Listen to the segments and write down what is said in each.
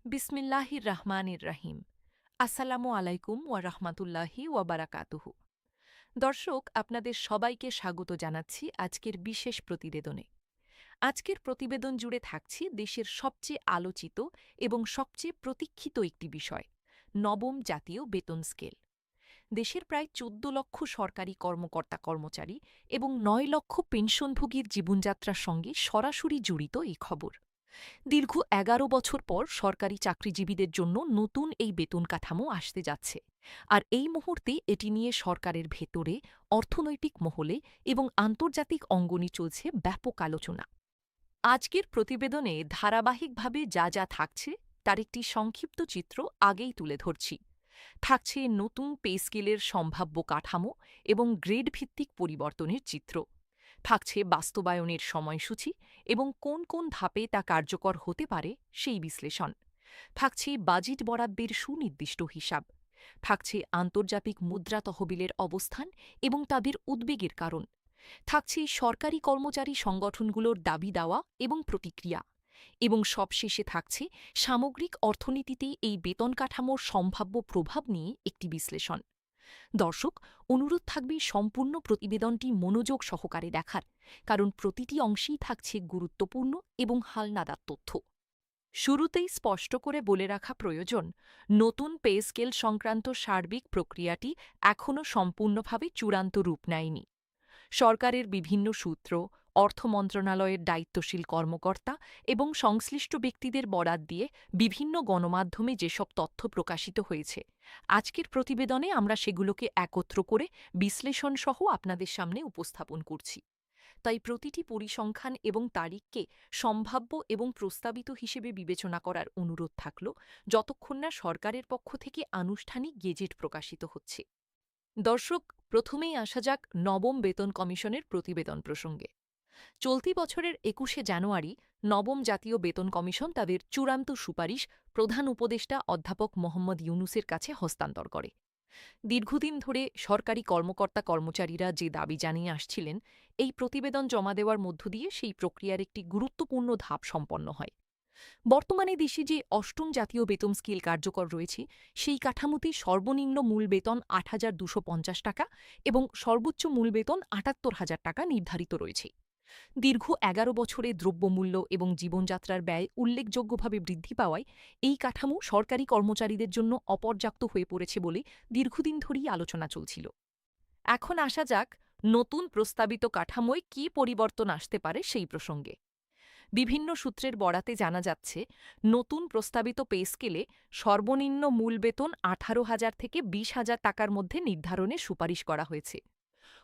বিসমিল্লাহির রহমানির রহিম। আসসালামু আলাইকুম ওয়া রাহমাতুল্লাহি ওয়া বারাকাতুহু। দর্শক, আপনাদের সবাইকে স্বাগত জানাচ্ছি আজকের বিশেষ প্রতিবেদনে। আজকের প্রতিবেদন জুড়ে থাকছি দেশের সবচেয়ে আলোচিত এবং সবচেয়ে প্রতীক্ষিত একটি বিষয়, নবম জাতীয় বেতন স্কেল। দেশের প্রায় ১৪ লক্ষ সরকারি কর্মকর্তা কর্মচারী এবং ৯ লক্ষ পেনশনভোগীর জীবনযাত্রার সঙ্গে সরাসরি জড়িত এই খবর। দীর্ঘ ১১ বছর পর সরকারি চাকরিজীবীদের জন্য নতুন এই বেতন কাঠামো আসতে যাচ্ছে। আর এই মুহূর্তে এটি নিয়ে সরকারের ভেতরে, অর্থনৈতিক মহলে এবং আন্তর্জাতিক অঙ্গনে চলছে ব্যাপক আলোচনা। আজকের প্রতিবেদনে ধারাবাহিকভাবে যা যা থাকছে তার একটি সংক্ষিপ্ত চিত্র আগেই তুলে ধরছি। থাকছে নতুন পে স্কেলের সম্ভাব্য কাঠামো এবং গ্রেড ভিত্তিক পরিবর্তনের চিত্র। থাকছে বাস্তবায়নের সময়সূচি এবং কোন কোন ধাপে তা কার্যকর হতে পারে সেই বিশ্লেষণ। থাকছে বাজেট বরাদ্দের সুনির্দিষ্ট হিসাব। থাকছে আন্তর্জাতিক মুদ্রা তহবিলের অবস্থান এবং তাদের উদ্বেগের কারণ। থাকছে সরকারি কর্মচারী সংগঠনগুলোর দাবি দাওয়া এবং প্রতিক্রিয়া। এবং সবশেষে থাকছে সামগ্রিক অর্থনীতিতে এই বেতন কাঠামোর সম্ভাব্য প্রভাব নিয়ে একটি বিশ্লেষণ। দর্শক, অনুরোধ থাকবে সম্পূর্ণ প্রতিবেদনটি মনোযোগ সহকারে দেখার, কারণ প্রতিটি অংশেই থাকছে গুরুত্বপূর্ণ এবং হালনাদার তথ্য। শুরুতেই স্পষ্ট করে বলে রাখা প্রয়োজন, নতুন পে স্কেল সংক্রান্ত সার্বিক প্রক্রিয়াটি এখনও সম্পূর্ণভাবে চূড়ান্ত রূপ নেয়নি। সরকারের বিভিন্ন সূত্র, অর্থ মন্ত্রণালয়ের দায়িত্বশীল কর্মকর্তা এবং সংশ্লিষ্ট ব্যক্তিদের বরাত দিয়ে বিভিন্ন গণমাধ্যমে যেসব তথ্য প্রকাশিত হয়েছে, আজকের প্রতিবেদনে আমরা সেগুলোকে একত্র করে বিশ্লেষণসহ আপনাদের সামনে উপস্থাপন করছি। তাই প্রতিটি পরিসংখ্যান এবং তারিখকে সম্ভাব্য এবং প্রস্তাবিত হিসেবে বিবেচনা করার অনুরোধ থাকল, যতক্ষণ না সরকারের পক্ষ থেকে আনুষ্ঠানিক গেজেট প্রকাশিত হচ্ছে। দর্শক, প্রথমেই আসা যাক নবম বেতন কমিশনের প্রতিবেদন প্রসঙ্গে। চলতি বছরের ২১শে জানুয়ারি নবম জাতীয় বেতন কমিশন তাদের চূড়ান্ত সুপারিশ প্রধান উপদেষ্টা অধ্যাপক মোহাম্মদ ইউনূসের কাছে হস্তান্তর করে। দীর্ঘদিন ধরে সরকারি কর্মকর্তা কর্মচারীরা যে দাবি জানিয়ে আসছিলেন, এই প্রতিবেদন জমা দেওয়ার মধ্য দিয়ে সেই প্রক্রিয়ার একটি গুরুত্বপূর্ণ ধাপ সম্পন্ন হয়। বর্তমানে দেশে যে অষ্টম জাতীয় বেতন স্কেল কার্যকর রয়েছে, সেই কাঠামোতে সর্বনিম্ন মূল বেতন ৮,২৫০ টাকা এবং সর্বোচ্চ মূল বেতন ৭৮,০০০ টাকা নির্ধারিত রয়েছে। দীর্ঘ ১১ বছরে দ্রব্যমূল্য এবং জীবনযাত্রার ব্যয় উল্লেখযোগ্যভাবে বৃদ্ধি পাওয়ায় এই কাঠামো সরকারি কর্মচারীদের জন্য অপর্যাপ্ত হয়ে পড়েছে বলে দীর্ঘদিন ধরেই আলোচনা চলছিল। এখন আসা যাক নতুন প্রস্তাবিত কাঠামোয় কী পরিবর্তন আসতে পারে সেই প্রসঙ্গে। বিভিন্ন সূত্রের বরাতে জানা যাচ্ছে, নতুন প্রস্তাবিত পে স্কেলে সর্বনিম্ন মূল বেতন ১৮,০০০ থেকে ২০,০০০ টাকার মধ্যে নির্ধারণের সুপারিশ করা হয়েছে।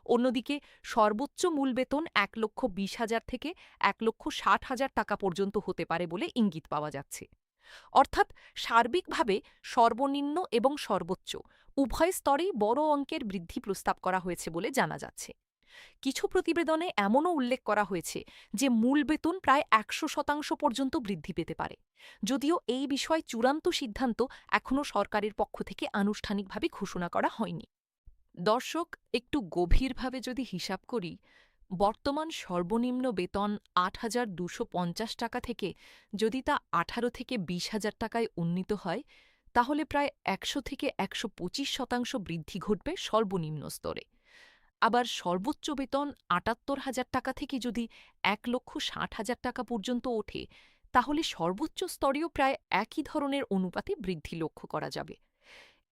অন্যদিকে সর্বোচ্চ মূল বেতন ১,২০,০০০ থেকে ১,৬০,০০০ টাকা পর্যন্ত হতে পারে বলে ইঙ্গিত পাওয়া যাচ্ছে। অর্থাৎ সার্বিকভাবে সর্বনিম্ন এবং সর্বোচ্চ উভয় স্তরেই বড় অঙ্কের বৃদ্ধি প্রস্তাব করা হয়েছে বলে জানা যাচ্ছে। কিছু প্রতিবেদনে এমনও উল্লেখ করা হয়েছে যে মূল বেতন প্রায় ১০০% পর্যন্ত বৃদ্ধি পেতে পারে, যদিও এই বিষয়ে চূড়ান্ত সিদ্ধান্ত এখনও সরকারের পক্ষ থেকে আনুষ্ঠানিকভাবে ঘোষণা করা হয়নি। দর্শক, একটু গভীরভাবে যদি হিসাব করি, বর্তমান সর্বনিম্ন বেতন ৮,২৫০ টাকা থেকে যদি তা ১৮ থেকে ২০,০০০ টাকায় উন্নীত হয়, তাহলে প্রায় ১০০ থেকে ১২৫% বৃদ্ধি ঘটবে সর্বনিম্ন স্তরে। আবার সর্বোচ্চ বেতন ৭৮,০০০ টাকা থেকে যদি ১,৬০,০০০ টাকা পর্যন্ত ওঠে, তাহলে সর্বোচ্চ স্তরেও প্রায় একই ধরনের অনুপাতে বৃদ্ধি লক্ষ্য করা যাবে।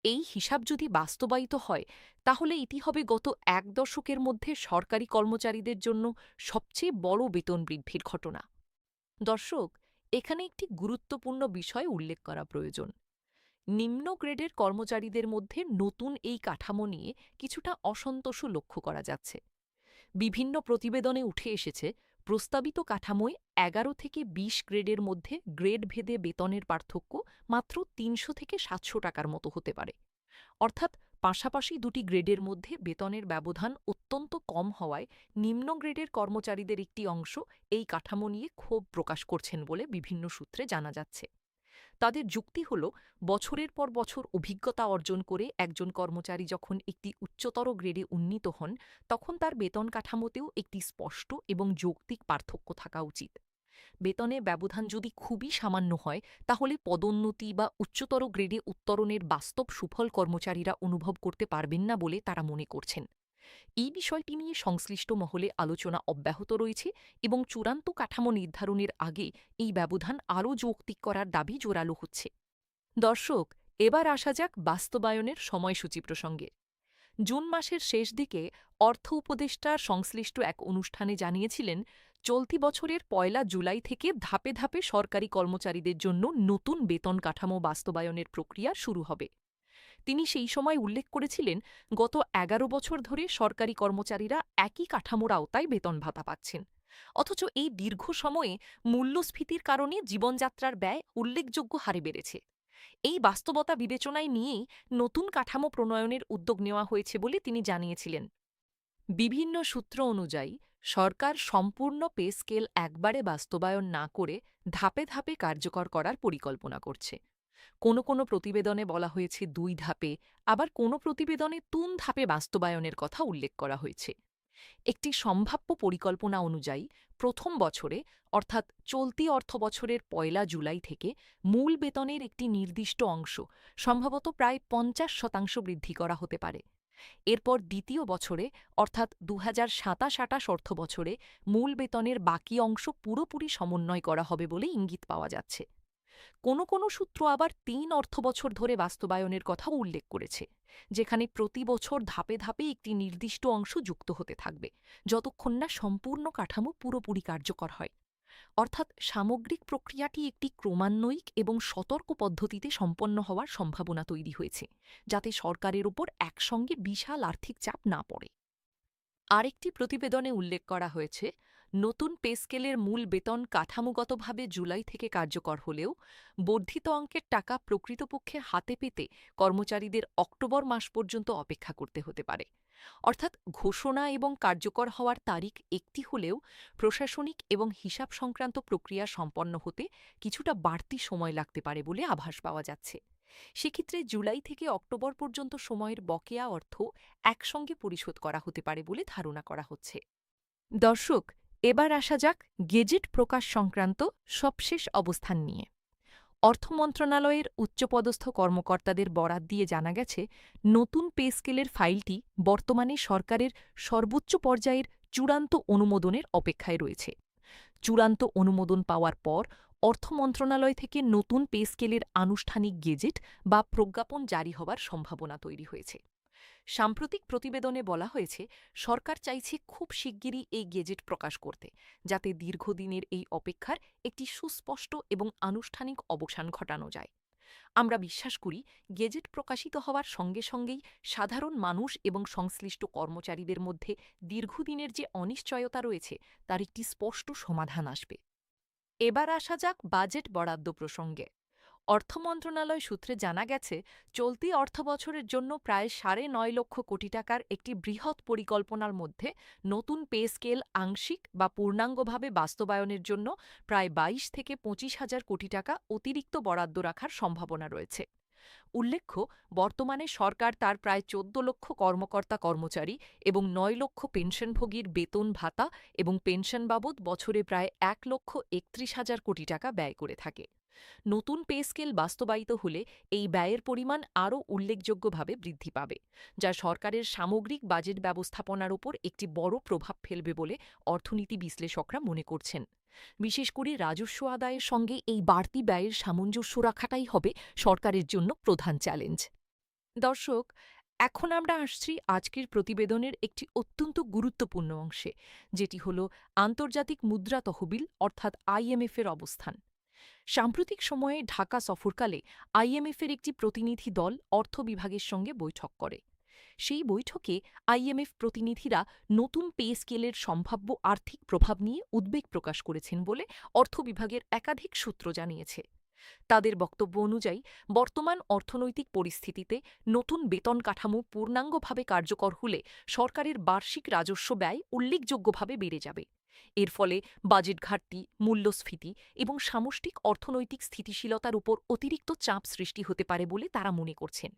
এই হিসাব যদি বাস্তবায়িত হয়, তাহলে এটি হবে গত ১ দশকের মধ্যে সরকারি কর্মচারীদের জন্য সবচেয়ে বড় বেতন বৃদ্ধির ঘটনা। দর্শক, এখানে একটি গুরুত্বপূর্ণ বিষয় উল্লেখ করা প্রয়োজন। নিম্ন গ্রেডের কর্মচারীদের মধ্যে নতুন এই কাঠামো নিয়ে কিছুটা অসন্তোষও লক্ষ্য করা যাচ্ছে। বিভিন্ন প্রতিবেদনে উঠে এসেছে, প্রস্তাবিত কাঠামোয় ১১ থেকে ২০ গ্রেডের মধ্যে গ্রেড ভেদে বেতনের পার্থক্য মাত্র ৩০০ থেকে ৭০০ টাকার মতো হতে পারে। অর্থাৎ পাশাপাশি দুটি গ্রেডের মধ্যে বেতনের ব্যবধান অত্যন্ত কম হওয়ায় নিম্ন গ্রেডের কর্মচারীদের একটি অংশ এই কাঠামো নিয়ে ক্ষোভ প্রকাশ করছেন বলে বিভিন্ন সূত্রে জানা যাচ্ছে। তাদের যুক্তি হল, বছরের পর বছর অভিজ্ঞতা অর্জন করে একজন কর্মচারী যখন একটি উচ্চতর গ্রেডে উন্নীত হন, তখন তার বেতন কাঠামোতেও একটি স্পষ্ট এবং যৌক্তিক পার্থক্য থাকা উচিত। বেতনে ব্যবধান যদি খুবই সামান্য হয়, তাহলে পদোন্নতি বা উচ্চতর গ্রেডে উত্তরণের বাস্তব সুফল কর্মচারীরা অনুভব করতে পারবেন না বলে তারা মনে করছেন। এই বিষয়টি নিয়ে সংশ্লিষ্ট মহলে আলোচনা অব্যাহত রয়েছে এবং চূড়ান্ত কাঠামো নির্ধারণের আগে এই ব্যবধান আরও যৌক্তিক করার দাবি জোরালো হচ্ছে। দর্শক, এবার আসা যাক বাস্তবায়নের সময়সূচি প্রসঙ্গে। জুন মাসের শেষ দিকে অর্থ উপদেষ্টা সংশ্লিষ্ট এক অনুষ্ঠানে জানিয়েছিলেন, চলতি বছরের ১ জুলাই থেকে ধাপে ধাপে সরকারি কর্মচারীদের জন্য নতুন বেতন কাঠামো বাস্তবায়নের প্রক্রিয়া শুরু হবে। তিনি সেই সময় উল্লেখ করেছিলেন, গত ১১ বছর ধরে সরকারি কর্মচারীরা একই কাঠামোর আওতায় বেতন ভাতা পাচ্ছেন। অথচ এই দীর্ঘ সময়ে মূল্যস্ফীতির কারণে জীবনযাত্রার ব্যয় উল্লেখযোগ্য হারে বেড়েছে। এই বাস্তবতা বিবেচনায় নিয়েই নতুন কাঠামো প্রণয়নের উদ্যোগ নেওয়া হয়েছে বলে তিনি জানিয়েছিলেন। বিভিন্ন সূত্র অনুযায়ী সরকার সম্পূর্ণ পে স্কেল একবারে বাস্তবায়ন না করে ধাপে ধাপে কার্যকর করার পরিকল্পনা করছে। কোনো প্রতিবেদনে বলা হয়েছে ২ ধাপে, আবার কোনো প্রতিবেদনে ৩ ধাপে বাস্তবায়নের কথা উল্লেখ করা হয়েছে। একটি সম্ভাব্য পরিকল্পনা অনুযায়ী প্রথম বছরে, অর্থাৎ চলতি অর্থবছরের ১ জুলাই থেকে মূল বেতনের একটি নির্দিষ্ট অংশ, সম্ভবত প্রায় ৫০% বৃদ্ধি করা হতে পারে। এরপর দ্বিতীয় বছরে, অর্থাৎ ২০২৭-২৮ অর্থবছরে মূল বেতনের বাকি অংশ পুরোপুরি সমন্বয় করা হবে বলে ইঙ্গিত পাওয়া যাচ্ছে। কোনো সূত্র আবার ৩ অর্থবছর ধরে বাস্তবায়নের কথাও উল্লেখ করেছে, যেখানে প্রতি বছর ধাপে ধাপে একটি নির্দিষ্ট অংশ যুক্ত হতে থাকবে, যতক্ষণ না সম্পূর্ণ কাঠামো পুরোপুরি কার্যকর হয়। অর্থাৎ সামগ্রিক প্রক্রিয়াটি একটি ক্রমান্বয়িক এবং সতর্ক পদ্ধতিতে সম্পন্ন হওয়ার সম্ভাবনা তৈরি হয়েছে, যাতে সরকারের ওপর একসঙ্গে বিশাল আর্থিক চাপ না পড়ে। আরেকটি প্রতিবেদনে উল্লেখ করা হয়েছে, নতুন পে স্কেলের মূল বেতন কাঠামোগতভাবে জুলাই থেকে কার্যকর হলেও বর্ধিত অঙ্কের টাকা প্রকৃতপক্ষে হাতে পেতে কর্মচারীদের অক্টোবর মাস পর্যন্ত অপেক্ষা করতে হতে পারে। অর্থাৎ ঘোষণা এবং কার্যকর হওয়ার তারিখ একটি হলেও প্রশাসনিক এবং হিসাব সংক্রান্ত প্রক্রিয়া সম্পন্ন হতে কিছুটা বাড়তি সময় লাগতে পারে বলে আভাস পাওয়া যাচ্ছে। সেক্ষেত্রে জুলাই থেকে অক্টোবর পর্যন্ত সময়ের বকেয়া অর্থ একসঙ্গে পরিশোধ করা হতে পারে বলে ধারণা করা হচ্ছে। দর্শক, এবার আসা যাক গেজেট প্রকাশ সংক্রান্ত সবশেষ অবস্থান নিয়ে। অর্থ মন্ত্রণালয়ের উচ্চপদস্থ কর্মকর্তাদের বরাত দিয়ে জানা গেছে, নতুন পে স্কেলের ফাইলটি বর্তমানে সরকারের সর্বোচ্চ পর্যায়ের চূড়ান্ত অনুমোদনের অপেক্ষায় রয়েছে। চূড়ান্ত অনুমোদন পাওয়ার পর অর্থ মন্ত্রণালয় থেকে নতুন পে স্কেলের আনুষ্ঠানিক গেজেট বা প্রজ্ঞাপন জারি হবার সম্ভাবনা তৈরি হয়েছে। সাম্প্রতিক প্রতিবেদনে বলা হয়েছে, সরকার চাইছে খুব শিগগিরই এই গেজেট প্রকাশ করতে, যাতে দীর্ঘদিনের এই অপেক্ষার একটি সুস্পষ্ট এবং আনুষ্ঠানিক অবসান ঘটানো যায়। আমরা বিশ্বাস করি, গেজেট প্রকাশিত হওয়ার সঙ্গে সঙ্গেই সাধারণ মানুষ এবং সংশ্লিষ্ট কর্মচারীদের মধ্যে দীর্ঘদিনের যে অনিশ্চয়তা রয়েছে তার একটি স্পষ্ট সমাধান আসবে। এবার আসা যাক বাজেট বরাদ্দ প্রসঙ্গে। অর্থ মন্ত্রণালয় সূত্রে জানা গেছে, চলতি অর্থবছরের জন্য প্রায় ৯.৫ লক্ষ কোটি টাকার একটি বৃহৎ পরিকল্পনার মধ্যে নতুন পে স্কেল আংশিক বা পূর্ণাঙ্গভাবে বাস্তবায়নের জন্য প্রায় ২২ থেকে ২৫,০০০ কোটি টাকা অতিরিক্ত বরাদ্দ রাখার সম্ভাবনা রয়েছে। উল্লেখ্য, বর্তমানে সরকার তার প্রায় ১৪ লক্ষ কর্মকর্তা কর্মচারী এবং ৯ লক্ষ পেনশনভোগীর বেতন ভাতা এবং পেনশন বাবদ বছরে প্রায় ১,৩১,০০০ কোটি টাকা ব্যয় করে থাকে। নতুন পে স্কেল বাস্তবায়িত হলে এই ব্যয়ের পরিমাণ আরও উল্লেখযোগ্যভাবে বৃদ্ধি পাবে, যা সরকারের সামগ্রিক বাজেট ব্যবস্থাপনার ওপর একটি বড় প্রভাব ফেলবে বলে অর্থনীতি বিশ্লেষকরা মনে করছেন। বিশেষ করে রাজস্ব আদায়ের সঙ্গে এই বাড়তি ব্যয়ের সামঞ্জস্য রাখাটাই হবে সরকারের জন্য প্রধান চ্যালেঞ্জ। দর্শক, এখন আমরা আসছি আজকের প্রতিবেদনের একটি অত্যন্ত গুরুত্বপূর্ণ অংশে, যেটি হল আন্তর্জাতিক মুদ্রা তহবিল অর্থাৎ আইএমএফের অবস্থান। সাম্প্রতিক সময়ে ঢাকা সফরকালে আইএমএফের একটি প্রতিনিধি দল অর্থ বিভাগের সঙ্গে বৈঠক করে। সেই বৈঠকে আইএমএফ প্রতিনিধিরা নতুন পে স্কেলের সম্ভাব্য আর্থিক প্রভাব নিয়ে উদ্বেগ প্রকাশ করেছেন বলে অর্থ বিভাগের একাধিক সূত্র জানিয়েছে। তাদের বক্তব্য অনুযায়ী, বর্তমান অর্থনৈতিক পরিস্থিতিতে নতুন বেতন কাঠামো পূর্ণাঙ্গভাবে কার্যকর হলে সরকারের বার্ষিক রাজস্ব ব্যয় উল্লেখযোগ্যভাবে বেড়ে যাবে। এর ফলে বাজেট ঘাটতি, মূল্যস্ফীতি এবং সামষ্টিক অর্থনৈতিক স্থিতিশীলতার উপর অতিরিক্ত চাপ সৃষ্টি হতে পারে বলে তারা মনে করছেন।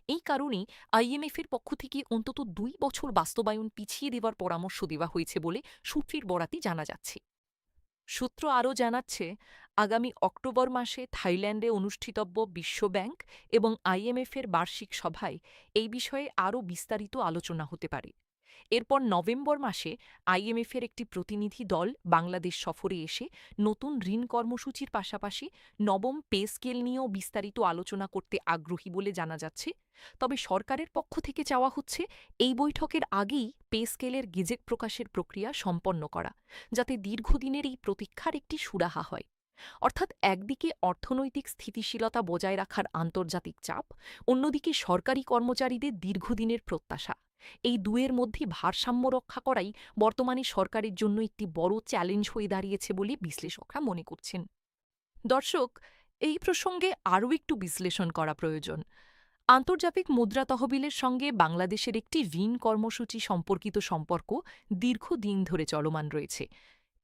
এই কারণেই আইএমএফের পক্ষ থেকে অন্তত ২ বছর বাস্তবায়ন পিছিয়ে দেওয়ার পরামর্শ দেওয়া হয়েছে বলে সূত্রের বরাতে জানা যাচ্ছে। সূত্র আরও জানাচ্ছে, আগামী অক্টোবর মাসে থাইল্যান্ডে অনুষ্ঠিতব্য বিশ্বব্যাংক এবং আইএমএফের বার্ষিক সভায় এই বিষয়ে আরও বিস্তারিত আলোচনা হতে পারে। এরপর নভেম্বর মাসে আইএমএফের একটি প্রতিনিধি দল বাংলাদেশ সফরে এসে নতুন ঋণ কর্মসূচির পাশাপাশি নবম পে স্কেল নিয়েও বিস্তারিত আলোচনা করতে আগ্রহী বলে জানা যাচ্ছে। তবে সরকারের পক্ষ থেকে চাওয়া হচ্ছে এই বৈঠকের আগেই পে স্কেলের গেজেট প্রকাশের প্রক্রিয়া সম্পন্ন করা, যাতে দীর্ঘদিনের এই প্রতীক্ষার একটি সুরাহা হয়। অর্থাৎ একদিকে অর্থনৈতিক স্থিতিশীলতা বজায় রাখার আন্তর্জাতিক চাপ, অন্যদিকে সরকারি কর্মচারীদের দীর্ঘদিনের প্রত্যাশা। এই দুয়ের মধ্যে ভারসাম্য রক্ষা করাই বর্তমানে সরকারের জন্য একটি বড় চ্যালেঞ্জ হয়ে দাঁড়িয়েছে বলে বিশ্লেষকরা মনে করছেন। দর্শক, এই প্রসঙ্গে আরও একটু বিশ্লেষণ করা প্রয়োজন। আন্তর্জাতিক মুদ্রা তহবিলের সঙ্গে বাংলাদেশের একটি ঋণ কর্মসূচি সম্পর্কিত সম্পর্ক দীর্ঘদিন ধরে চলমান রয়েছে।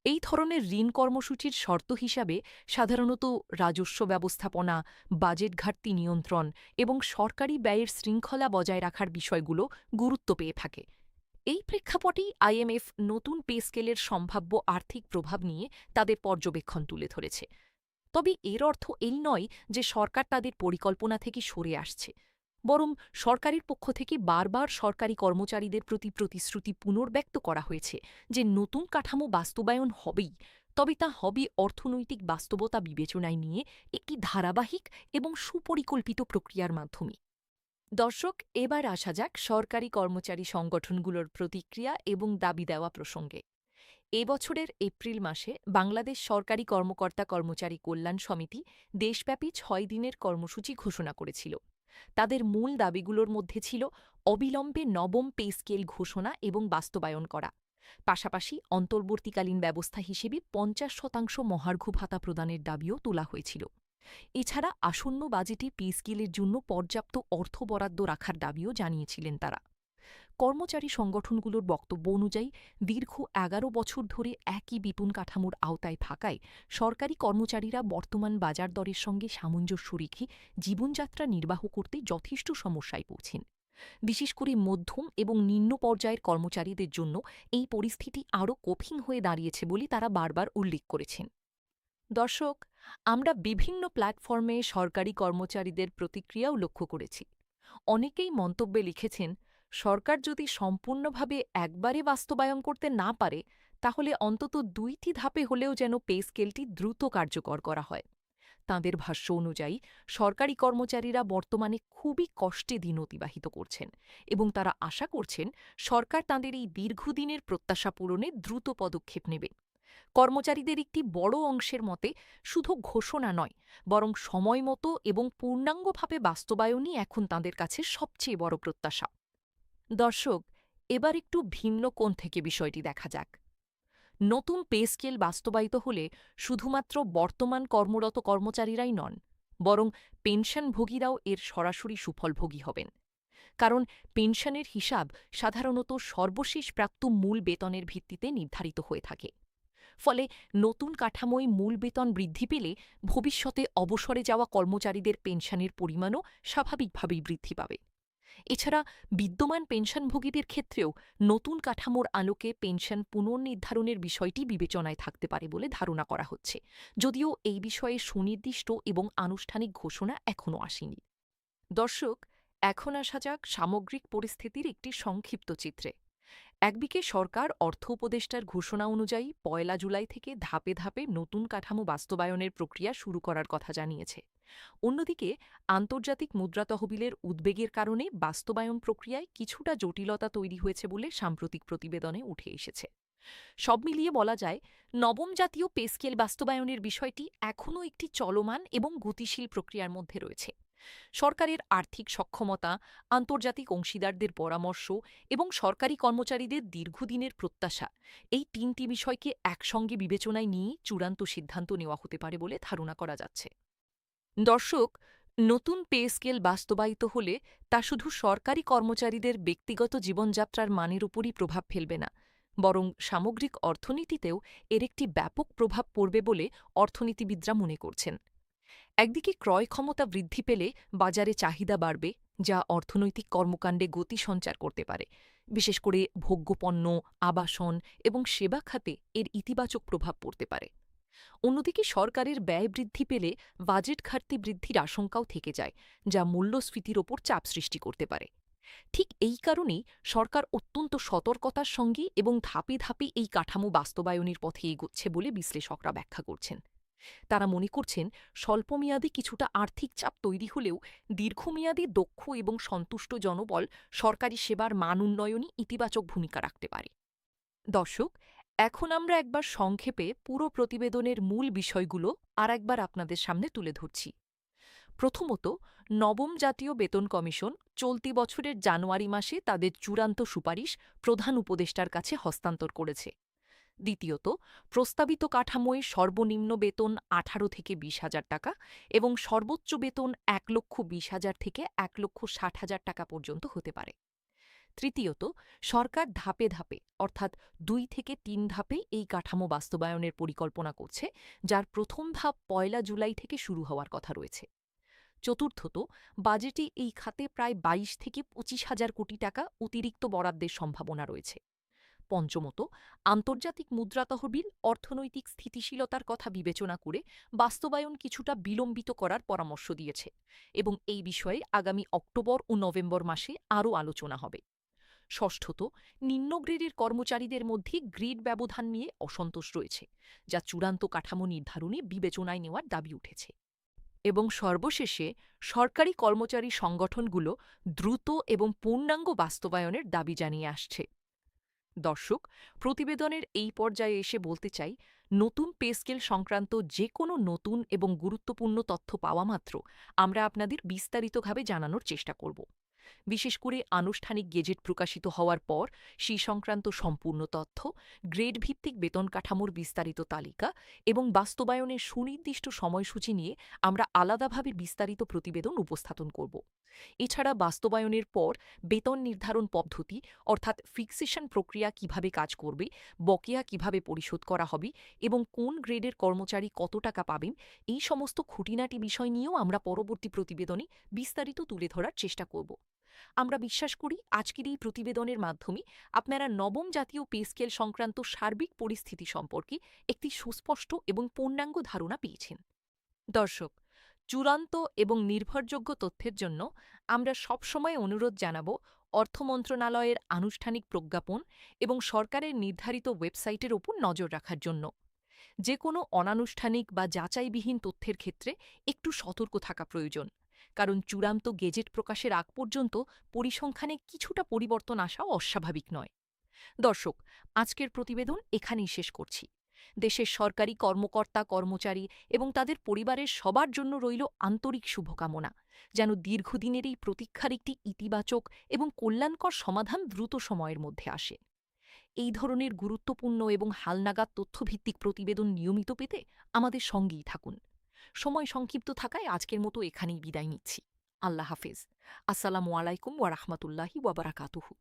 এই ধরনের ঋণ কর্মসূচির শর্ত হিসাবে সাধারণত রাজস্ব ব্যবস্থাপনা, বাজেট ঘাটতি নিয়ন্ত্রণ এবং সরকারি ব্যয়ের শৃঙ্খলা বজায় রাখার বিষয়গুলো গুরুত্ব পেয়ে থাকে। এই প্রেক্ষাপটেই আইএমএফ নতুন পে স্কেলের সম্ভাব্য আর্থিক প্রভাব নিয়ে তাদের পর্যবেক্ষণ তুলে ধরেছে। তবে এর অর্থ এই নয় যে সরকার তাদের পরিকল্পনা থেকে সরে আসছে। বরং সরকারের পক্ষ থেকে বারবার সরকারি কর্মচারীদের প্রতি প্রতিশ্রুতি পুনর্ব্যক্ত করা হয়েছে যে নতুন কাঠামো বাস্তবায়ন হবেই, তবে তা হবে অর্থনৈতিক বাস্তবতা বিবেচনায় নিয়ে একটি ধারাবাহিক এবং সুপরিকল্পিত প্রক্রিয়ার মাধ্যমে। দর্শক, এবার আসা যাক সরকারি কর্মচারী সংগঠনগুলোর প্রতিক্রিয়া এবং দাবি দেওয়া প্রসঙ্গে। এ বছরের এপ্রিল মাসে বাংলাদেশ সরকারি কর্মকর্তা কর্মচারী কল্যাণ সমিতি দেশব্যাপী ৬ দিনের কর্মসূচি ঘোষণা করেছিল। তাদের মূল দাবিগুলোর মধ্যে ছিল অবিলম্বে নবম পে স্কেল ঘোষণা এবং বাস্তবায়ন করা, পাশাপাশি অন্তর্বর্তীকালীন ব্যবস্থা হিসেবে ৫০% মহার্ঘ ভাতা প্রদানের দাবিও তোলা হয়েছিল। এছাড়া আসন্ন বাজেটে পে স্কেলের জন্য পর্যাপ্ত অর্থ বরাদ্দ রাখার দাবিও জানিয়েছিলেন তারা। কর্মচারী সংগঠনগুলোর বক্তব্য অনুযায়ী দীর্ঘ ১১ বছর ধরে একই বেতন কাঠামোর আওতায় থাকায় সরকারি কর্মচারীরা বর্তমান বাজার দরের সঙ্গে সামঞ্জস্য রেখে জীবনযাত্রা নির্বাহ করতে যথেষ্ট সমস্যায় পড়ছেন। বিশেষ করে মধ্যম এবং নিম্ন পর্যায়ের কর্মচারীদের জন্য এই পরিস্থিতি আরও কঠিন হয়ে দাঁড়িয়েছে বলে তারা বারবার উল্লেখ করেছেন। দর্শক, আমরা বিভিন্ন প্ল্যাটফর্মে সরকারি কর্মচারীদের প্রতিক্রিয়াও লক্ষ্য করেছি। অনেকেই মন্তব্যে লিখেছেন, সরকার যদি সম্পূর্ণভাবে একবারে বাস্তবায়ন করতে না পারে, তাহলে অন্তত ২টি ধাপে হলেও যেন পে স্কেলটি দ্রুত কার্যকর করা হয়। তাঁদের ভাষ্য অনুযায়ী সরকারি কর্মচারীরা বর্তমানে খুবই কষ্টে দিন অতিবাহিত করছেন এবং তারা আশা করছেন সরকার তাঁদের এই দীর্ঘদিনের প্রত্যাশা পূরণে দ্রুত পদক্ষেপ নেবে। কর্মচারীদের একটি বড় অংশের মতে শুধু ঘোষণা নয়, বরং সময়মতো এবং পূর্ণাঙ্গভাবে বাস্তবায়নই এখন তাঁদের কাছে সবচেয়ে বড় প্রত্যাশা। দর্শক, এবার একটু ভিন্ন কোণ থেকে বিষয়টি দেখা যাক। নতুন পে স্কেল বাস্তবায়িত হলে শুধুমাত্র বর্তমান কর্মরত কর্মচারীরাই নন, বরং পেনশনভোগীরাও এর সরাসরি সুফলভোগী হবেন। কারণ পেনশনের হিসাব সাধারণত সর্বশেষ প্রাপ্ত মূল বেতনের ভিত্তিতে নির্ধারিত হয়ে থাকে। ফলে নতুন কাঠামোয় মূল বেতন বৃদ্ধি পেলে ভবিষ্যতে অবসরে যাওয়া কর্মচারীদের পেনশনের পরিমাণও স্বাভাবিকভাবেই বৃদ্ধি পাবে। এছাড়া বিদ্যমান পেনশনভোগীদের ক্ষেত্রেও নতুন কাঠামোর আলোকে পেনশন পুনর্নির্ধারণের বিষয়টি বিবেচনায় থাকতে পারে বলে ধারণা করা হচ্ছে, যদিও এই বিষয়ে সুনির্দিষ্ট এবং আনুষ্ঠানিক ঘোষণা এখনও আসেনি। দর্শক, এখন আসা যাক সামগ্রিক পরিস্থিতির একটি সংক্ষিপ্ত চিত্রে। একদিকে সরকার অর্থ উপদেষ্টার ঘোষণা অনুযায়ী ১ জুলাই থেকে ধাপে ধাপে নতুন কাঠামো বাস্তবায়নের প্রক্রিয়া শুরু করার কথা জানিয়েছে। অন্যদিকে আন্তর্জাতিক মুদ্রা তহবিলের উদ্বেগের কারণে বাস্তবায়ন প্রক্রিয়ায় কিছুটা জটিলতা তৈরি হয়েছে বলে সাম্প্রতিক প্রতিবেদনে উঠে এসেছে। সব মিলিয়ে বলা যায়, নবম জাতীয় পে স্কেল বাস্তবায়নের বিষয়টি এখনও একটি চলমান এবং গতিশীল প্রক্রিয়ার মধ্যে রয়েছে। সরকারের আর্থিক সক্ষমতা, আন্তর্জাতিক অংশীদারদের পরামর্শ এবং সরকারি কর্মচারীদের দীর্ঘদিনের প্রত্যাশা, এই ৩টি বিষয়কে একসঙ্গে বিবেচনায় নিয়ে চূড়ান্ত সিদ্ধান্ত নেওয়া হতে পারে বলে ধারণা করা যাচ্ছে। দর্শক, নতুন পে স্কেল বাস্তবায়িত হলে তা শুধু সরকারি কর্মচারীদের ব্যক্তিগত জীবনযাত্রার মানের উপরই প্রভাব ফেলবে না, বরং সামগ্রিক অর্থনীতিতেও এর একটি ব্যাপক প্রভাব পড়বে বলে অর্থনীতিবিদরা মনে করছেন। একদিকে ক্রয় ক্ষমতা বৃদ্ধি পেলে বাজারে চাহিদা বাড়বে, যা অর্থনৈতিক কর্মকাণ্ডে গতি সঞ্চার করতে পারে। বিশেষ করে ভোগ্যপণ্য, আবাসন এবং সেবা খাতে এর ইতিবাচক প্রভাব পড়তে পারে। অন্যদিকে সরকারের ব্যয় বৃদ্ধি পেলে বাজেট ঘাটতি বৃদ্ধির আশঙ্কাও থেকে যায়, যা মূল্যস্ফীতির ওপর চাপ সৃষ্টি করতে পারে। ঠিক এই কারণেই সরকার অত্যন্ত সতর্কতার সঙ্গে এবং ধাপে ধাপে এই কাঠামো বাস্তবায়নের পথে এগোচ্ছে বলে বিশ্লেষকরা ব্যাখ্যা করছেন। তারা মনে করছেন, স্বল্পমেয়াদে কিছুটা আর্থিক চাপ তৈরি হলেও দীর্ঘমেয়াদে দক্ষ এবং সন্তুষ্ট জনবল সরকারি সেবার মান উন্নয়নে ইতিবাচক ভূমিকা রাখতে পারে। দর্শক, এখন আমরা একবার সংক্ষেপে পুরো প্রতিবেদনের মূল বিষয়গুলো আরেকবার আপনাদের সামনে তুলে ধরছি। প্রথমত, নবম জাতীয় বেতন কমিশন চলতি বছরের জানুয়ারি মাসে তাদের চূড়ান্ত সুপারিশ প্রধান উপদেষ্টার কাছে হস্তান্তর করেছে। দ্বিতীয়ত, প্রস্তাবিত কাঠামোয় সর্বনিম্ন বেতন ১৮ থেকে ২০,০০০ টাকা এবং সর্বোচ্চ বেতন ১,২০,০০০ থেকে ১,৬০,০০০ টাকা পর্যন্ত হতে পারে। তৃতীয়ত, সরকার ধাপে ধাপে অর্থাৎ ২ থেকে ৩ ধাপে এই কাঠামো বাস্তবায়নের পরিকল্পনা করছে, যার প্রথম ধাপ ১ জুলাই থেকে শুরু হওয়ার কথা রয়েছে। চতুর্থত, বাজেটে এই খাতে প্রায় ২২ থেকে ২৫,০০০ কোটি টাকা অতিরিক্ত বরাদ্দের সম্ভাবনা রয়েছে। পঞ্চমত, আন্তর্জাতিক মুদ্রা তহবিল অর্থনৈতিক স্থিতিশীলতার কথা বিবেচনা করে বাস্তবায়ন কিছুটা বিলম্বিত করার পরামর্শ দিয়েছে এবং এই বিষয়ে আগামী অক্টোবর ও নভেম্বর মাসে আরও আলোচনা হবে। ষষ্ঠত, নিম্ন গ্রেডের কর্মচারীদের মধ্যে গ্রেড ব্যবধান নিয়ে অসন্তোষ রয়েছে, যা চূড়ান্ত কাঠামো নির্ধারণে বিবেচনায় নেওয়ার দাবি উঠেছে। এবং সর্বশেষে, সরকারি কর্মচারী সংগঠনগুলো দ্রুত এবং পূর্ণাঙ্গ বাস্তবায়নের দাবি জানিয়ে আসছে। দর্শক, প্রতিবেদনের এই পর্যায়ে এসে বলতে চাই, নতুন পে স্কেল সংক্রান্ত যে কোনো নতুন এবং গুরুত্বপূর্ণ তথ্য পাওয়া মাত্র আমরা আপনাদের বিস্তারিতভাবে জানানোর চেষ্টা করব। বিশেষ করে আনুষ্ঠানিক গেজেট প্রকাশিত হওয়ার পর সেই সংক্রান্ত সম্পূর্ণ তথ্য, গ্রেড ভিত্তিক বেতন কাঠামোর বিস্তারিত তালিকা এবং বাস্তবায়নের সুনির্দিষ্ট সময়সূচি নিয়ে আমরা আলাদাভাবে বিস্তারিত প্রতিবেদন উপস্থাপন করব। এছাড়া বাস্তবায়নের পর বেতন নির্ধারণ পদ্ধতি অর্থাৎ ফিক্সেশন প্রক্রিয়া কিভাবে কাজ করবে, বকেয়া কিভাবে পরিশোধ করা হবে এবং কোন গ্রেডের কর্মচারী কত টাকা পাবেন, এই সমস্ত খুঁটিনাটি বিষয় নিয়েও আমরা পরবর্তী প্রতিবেদনে বিস্তারিত তুলে ধরার চেষ্টা করব। আমরা বিশ্বাস করি আজকের এই প্রতিবেদনের মাধ্যমে আপনারা নবম জাতীয় পে স্কেল সংক্রান্ত সার্বিক পরিস্থিতি সম্পর্কে একটি সুস্পষ্ট এবং পূর্ণাঙ্গ ধারণা পেয়েছেন। দর্শক, চূড়ান্ত এবং নির্ভরযোগ্য তথ্যের জন্য আমরা সবসময় অনুরোধ জানাব অর্থ মন্ত্রণালয়ের আনুষ্ঠানিক প্রজ্ঞাপন এবং সরকারের নির্ধারিত ওয়েবসাইটের ওপর নজর রাখার জন্য। যে কোনো অনানুষ্ঠানিক বা যাচাইবিহীন তথ্যের ক্ষেত্রে একটু সতর্ক থাকা প্রয়োজন, কারণ চূড়ান্ত গেজেট প্রকাশের আগ পর্যন্ত পরিসংখ্যানে কিছুটা পরিবর্তন আসাও অস্বাভাবিক নয়। দর্শক, আজকের প্রতিবেদন এখানেই শেষ করছি। দেশের সরকারি কর্মকর্তা কর্মচারী এবং তাদের পরিবারের সবার জন্য রইল আন্তরিক শুভকামনা, যেন দীর্ঘদিনের এই প্রতীক্ষার একটি ইতিবাচক এবং কল্যাণকর সমাধান দ্রুত সময়ের মধ্যে আসে। এই ধরনের গুরুত্বপূর্ণ এবং হালনাগাদ তথ্যভিত্তিক প্রতিবেদন নিয়মিত পেতে আমাদের সঙ্গেই থাকুন। সময় সংক্ষিপ্ত থাকায় আজকের মতো এখানেই বিদায় নিচ্ছি। আল্লাহ হাফেজ। আসসালামু আলাইকুম ওয়া রাহমাতুল্লাহি ওয়া বারাকাতুহু।